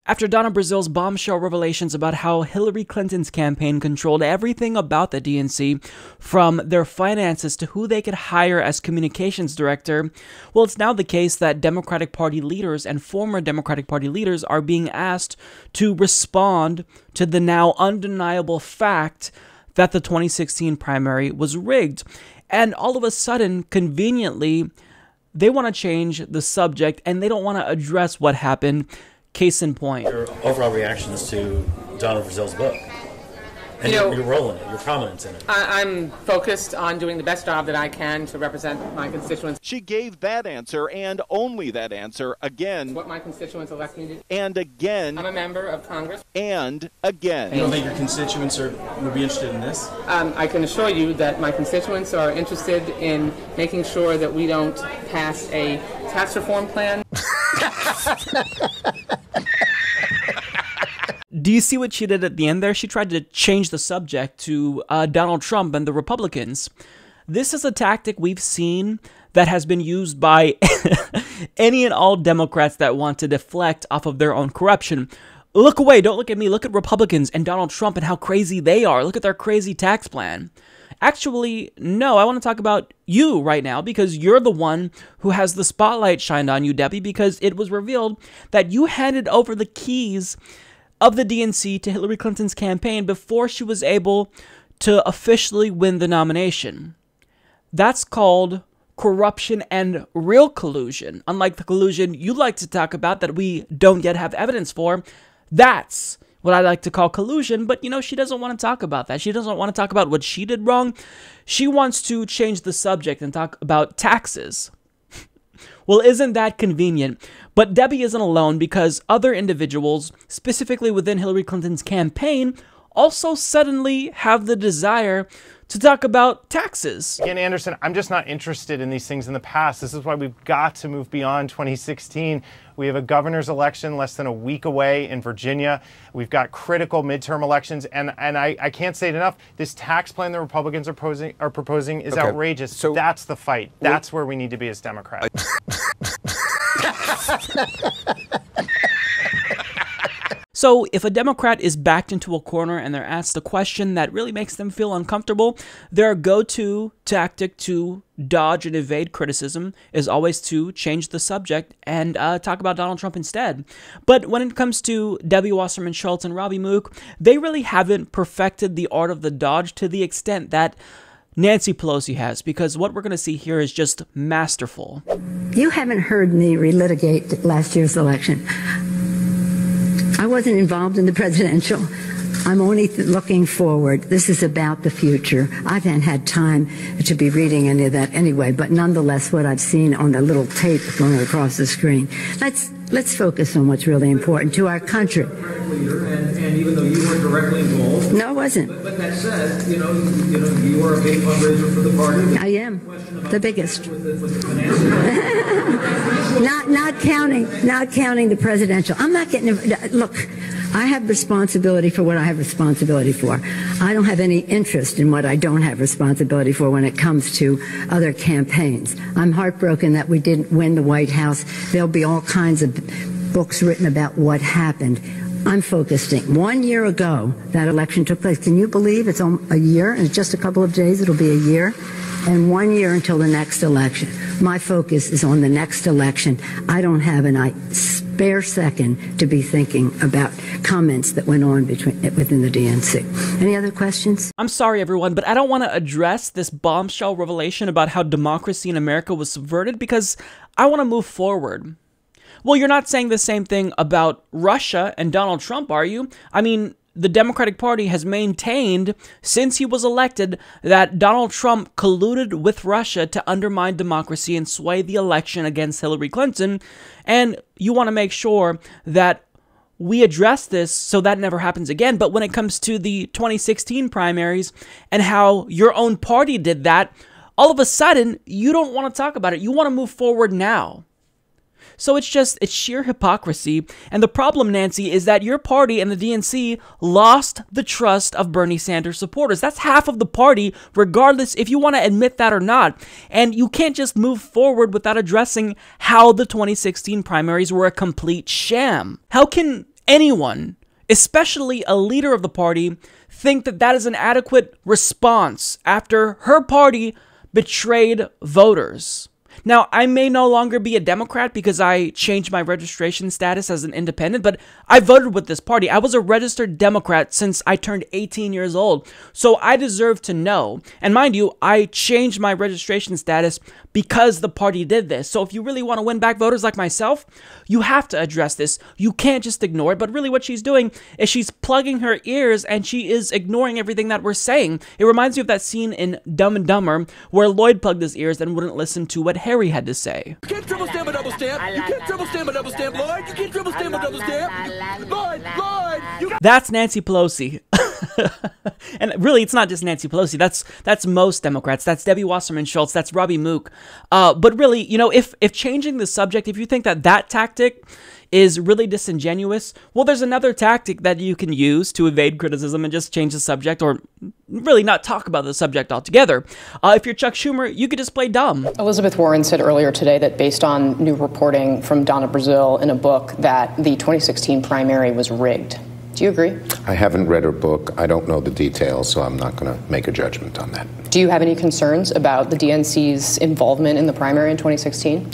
After Donna Brazile's bombshell revelations about how Hillary Clinton's campaign controlled everything about the DNC, from their finances to who they could hire as communications director, well, it's now the case that Democratic Party leaders and former Democratic Party leaders are being asked to respond to the now undeniable fact that the 2016 primary was rigged. And all of a sudden, conveniently, they want to change the subject and they don't want to address what happened. Case in point. Your overall reactions to Donna Brazile's book. And your role in it, your prominence in it. I'm focused on doing the best job that I can to represent my constituents. She gave that answer, and only that answer, again. What my constituents elect me to do. And again. I'm a member of Congress. And again. You don't think your constituents would be interested in this? I can assure you that my constituents are interested in making sure that we don't pass a tax reform plan. Do you see what she did at the end there? She tried to change the subject to Donald Trump and the Republicans. This is a tactic we've seen that has been used by any and all Democrats that want to deflect off of their own corruption. Look away, don't look at me, look at Republicans and Donald Trump and how crazy they are. Look at their crazy tax plan. Actually, no, I want to talk about you right now because you're the one who has the spotlight shined on you, Debbie, because it was revealed that you handed over the keys of the DNC to Hillary Clinton's campaign before she was able to officially win the nomination. That's called corruption and real collusion. Unlike the collusion you like to talk about that we don't yet have evidence for, that's what I like to call collusion, but she doesn't want to talk about that. She doesn't want to talk about what she did wrong. She wants to change the subject and talk about taxes. Well, isn't that convenient? But Debbie isn't alone because other individuals, specifically within Hillary Clinton's campaign, also suddenly have the desire to talk about taxes. Again, Anderson, I'm just not interested in these things in the past. This is why we've got to move beyond 2016. We have a governor's election less than a week away in Virginia. We've got critical midterm elections, and I can't say it enough. This tax plan the Republicans are proposing is outrageous. So that's the fight. That's where we need to be as Democrats. So if a Democrat is backed into a corner and they're asked a question that really makes them feel uncomfortable, their go-to tactic to dodge and evade criticism is always to change the subject and talk about Donald Trump instead. But when it comes to Debbie Wassermann Schultz and Robby Took, they really haven't perfected the art of the dodge to the extent that Nancy Pelosi has, because what we're going to see here is just masterful. You haven't heard me relitigate last year's election. I wasn't involved in the presidential. I'm only looking forward. This is about the future. I haven't had time to be reading any of that anyway, but nonetheless, what I've seen on the little tape going across the screen. Let's focus on what's really important to our country. And even though you weren't directly involved. No, I wasn't. But that said, you are a big fundraiser for the party. I am the biggest. Not counting the presidential. I'm not getting. Look, I have responsibility for what I have responsibility for. I don't have any interest in what I don't have responsibility for when it comes to other campaigns. I'm heartbroken that we didn't win the White House. There'll be all kinds of books written about what happened. I'm focusing. 1 year ago, that election took place. Can you believe it's a year? In just a couple of days, it'll be a year. And 1 year until the next election. My focus is on the next election. I don't have a spare second to be thinking about comments that went on within the DNC. Any other questions? I'm sorry, everyone, but I don't want to address this bombshell revelation about how democracy in America was subverted because I want to move forward. Well, you're not saying the same thing about Russia and Donald Trump, are you? I mean, the Democratic Party has maintained since he was elected that Donald Trump colluded with Russia to undermine democracy and sway the election against Hillary Clinton. And you want to make sure that we address this so that never happens again. But when it comes to the 2016 primaries and how your own party did that, all of a sudden, you don't want to talk about it. You want to move forward now. So it's sheer hypocrisy. And the problem, Nancy, is that your party and the DNC lost the trust of Bernie Sanders supporters. That's half of the party, regardless if you want to admit that or not. And you can't just move forward without addressing how the 2016 primaries were a complete sham. How can anyone, especially a leader of the party, think that that is an adequate response after her party betrayed voters? Now, I may no longer be a Democrat because I changed my registration status as an independent, but I voted with this party. I was a registered Democrat since I turned 18 years old, so I deserve to know. And mind you, I changed my registration status because the party did this. So if you really want to win back voters like myself, you have to address this. You can't just ignore it. But really what she's doing is she's plugging her ears and she is ignoring everything that we're saying. It reminds me of that scene in Dumb and Dumber where Lloyd plugged his ears and wouldn't listen to what Harry had to say. You can't triple stamp a double stamp. You can't triple stamp a double stamp, Lloyd. You can't triple stamp a double stamp. Lloyd. That's Nancy Pelosi. And really, it's not just Nancy Pelosi. That's most Democrats. That's Debbie Wassermann Schultz. That's Robby Took. But really, you know, if changing the subject, if you think that tactic is really disingenuous, well, there's another tactic that you can use to evade criticism and just change the subject, or really not talk about the subject altogether. If you're Chuck Schumer, you could just play dumb. Elizabeth Warren said earlier today that based on new reporting from Donna Brazile in a book that the 2016 primary was rigged. Do you agree? I haven't read her book. I don't know the details, so I'm not going to make a judgment on that. Do you have any concerns about the DNC's involvement in the primary in 2016?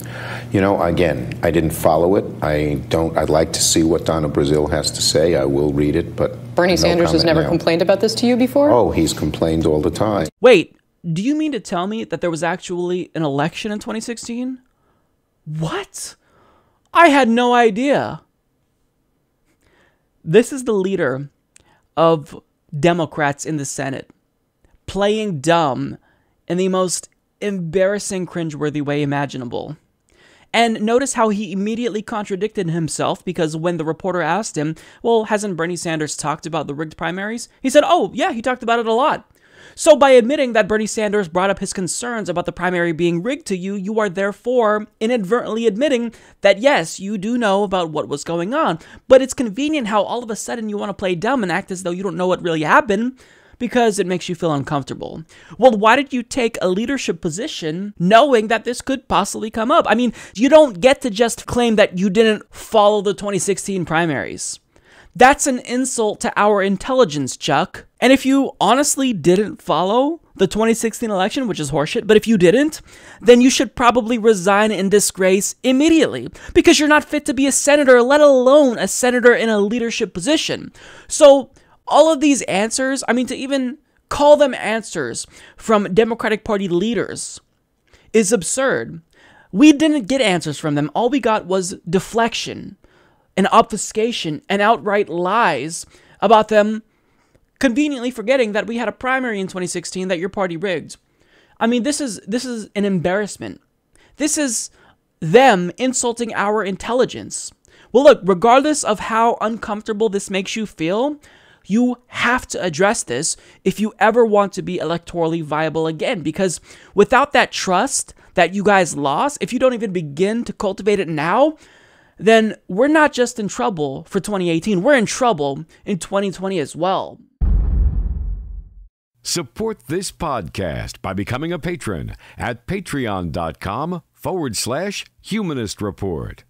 You know, again, I didn't follow it. I'd like to see what Donna Brazile has to say. I will read it, but Bernie Sanders has never complained about this to you before? Oh, he's complained all the time. Wait, do you mean to tell me that there was actually an election in 2016? What? I had no idea. This is the leader of Democrats in the Senate playing dumb in the most embarrassing, cringeworthy way imaginable. And notice how he immediately contradicted himself, because when the reporter asked him, well, hasn't Bernie Sanders talked about the rigged primaries? He said, oh, yeah, he talked about it a lot. So by admitting that Bernie Sanders brought up his concerns about the primary being rigged to you, you are therefore inadvertently admitting that, yes, you do know about what was going on. But it's convenient how all of a sudden you want to play dumb and act as though you don't know what really happened, because it makes you feel uncomfortable. Well, why did you take a leadership position knowing that this could possibly come up? I mean, you don't get to just claim that you didn't follow the 2016 primaries. That's an insult to our intelligence, Chuck. And if you honestly didn't follow the 2016 election, which is horseshit, but if you didn't, then you should probably resign in disgrace immediately, because you're not fit to be a senator, let alone a senator in a leadership position. So all of these answers, I mean, to even call them answers from Democratic Party leaders is absurd. We didn't get answers from them. All we got was deflection and obfuscation and outright lies about them conveniently forgetting that we had a primary in 2016 that your party rigged. I mean, this is an embarrassment. This is them insulting our intelligence. Well, look, regardless of how uncomfortable this makes you feel, you have to address this if you ever want to be electorally viable again, because without that trust that you guys lost, if you don't even begin to cultivate it now, then we're not just in trouble for 2018, we're in trouble in 2020 as well. Support this podcast by becoming a patron at patreon.com/Humanist Report.